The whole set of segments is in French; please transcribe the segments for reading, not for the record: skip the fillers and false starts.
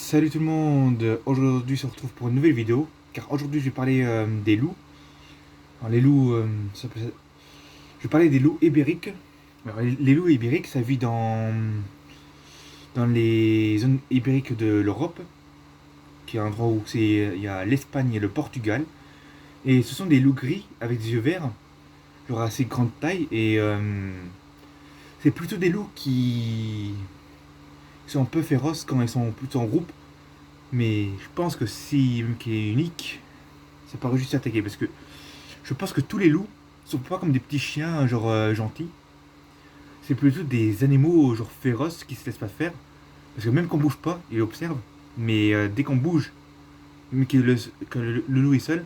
Salut tout le monde, aujourd'hui on se retrouve pour une nouvelle vidéo, car aujourd'hui je vais parler des loups. Alors les loups, je vais parler des loups ibériques. Alors, les loups ibériques, ça vit dans les zones ibériques de l'Europe, qui est un endroit où il y a l'Espagne et le Portugal. Et ce sont des loups gris avec des yeux verts, genre assez grande taille, et c'est plutôt des loups qui sont un peu féroces quand ils sont plutôt en groupe. Mais je pense que si qui est unique, ça paraît juste attaquer parce que je pense que tous les loups sont pas comme des petits chiens genre gentils. C'est plutôt des animaux genre féroces qui se laissent pas faire. Parce que même qu'on bouge pas, ils observent. Mais dès qu'on bouge, même que le loup est seul,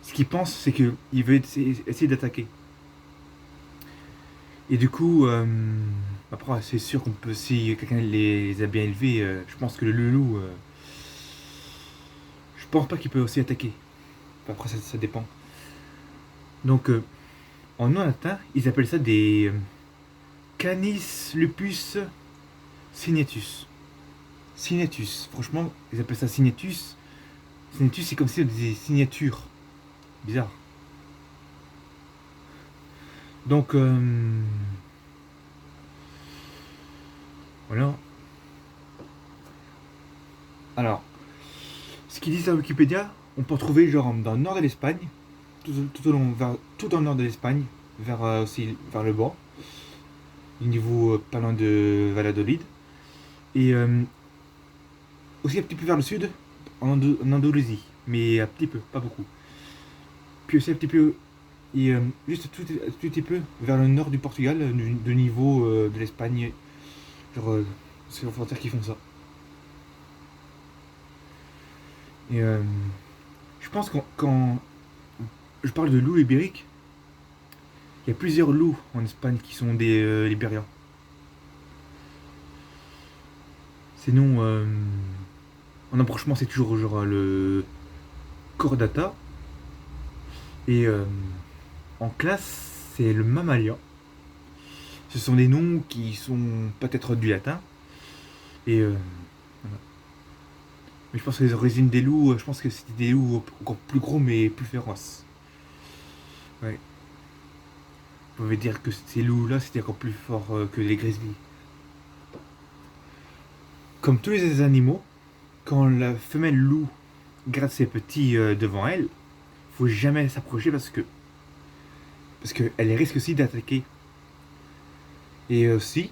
ce qu'il pense c'est qu'il veut essayer d'attaquer. Et du coup, après c'est sûr qu'on peut, si quelqu'un les a bien élevés, je pense que le loup, je pense pas qu'il peut aussi attaquer. Enfin, après ça dépend. Donc en nom latin, ils appellent ça des Canis lupus signatus. Signatus, franchement, ils appellent ça signatus. Signatus, c'est comme si on disait signature. Bizarre. Donc, voilà. Alors, ce qu'ils disent à Wikipédia, on peut trouver genre dans le nord de l'Espagne, tout dans le nord de l'Espagne, vers aussi vers le bord, au niveau pas loin de Valladolid, et aussi un petit peu vers le sud, en Andalousie, mais un petit peu, pas beaucoup. Puis aussi un petit peu, et juste tout petit peu vers le nord du Portugal, de niveau de l'Espagne. Genre, c'est les frontières qui font ça. Et je pense que quand je parle de loups ibériques, il y a plusieurs loups en Espagne qui sont des libériens. Sinon, en approchement, c'est toujours genre le Cordata. Et en classe, c'est le Mammalia. Ce sont des noms qui sont peut-être du latin. Et voilà. Mais je pense que les origines des loups, je pense que c'était des loups encore plus gros mais plus féroces. Ouais. Vous pouvez dire que ces loups-là, c'était encore plus fort que les grizzlies. Comme tous les animaux, quand la femelle loup garde ses petits devant elle, faut jamais s'approcher parce qu'elle risque aussi d'attaquer. Et aussi,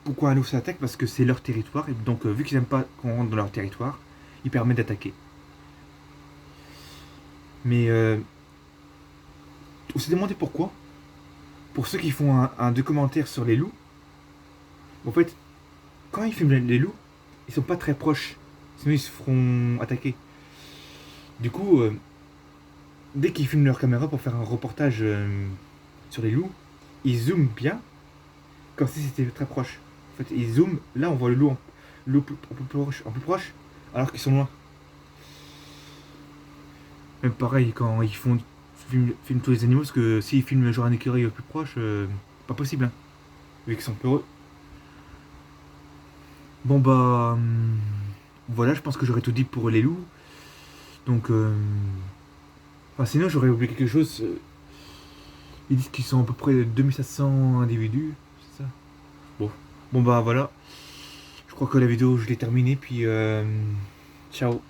pourquoi un loup s'attaque? Parce que c'est leur territoire, et donc vu qu'ils n'aiment pas qu'on rentre dans leur territoire, il permet d'attaquer. Mais on s'est demandé pourquoi. Pour ceux qui font un documentaire sur les loups, en fait, quand ils filment les loups, ils sont pas très proches, sinon ils se feront attaquer. Du coup, dès qu'ils filment leur caméra pour faire un reportage sur les loups, ils zooment bien, comme si c'était très proche. En fait, ils zooment, là on voit le loup un peu proche, alors qu'ils sont loin. Même pareil quand ils filment tous les animaux, parce que s'ils filment genre un écureuil plus proche, pas possible, hein, vu qu'ils sont peureux. Bon bah voilà, je pense que j'aurais tout dit pour les loups. Donc enfin, sinon j'aurais oublié quelque chose. Ils disent qu'ils sont à peu près 2700 individus, c'est ça. Bon. Bon bah voilà. Je crois que la vidéo je l'ai terminée puis ciao.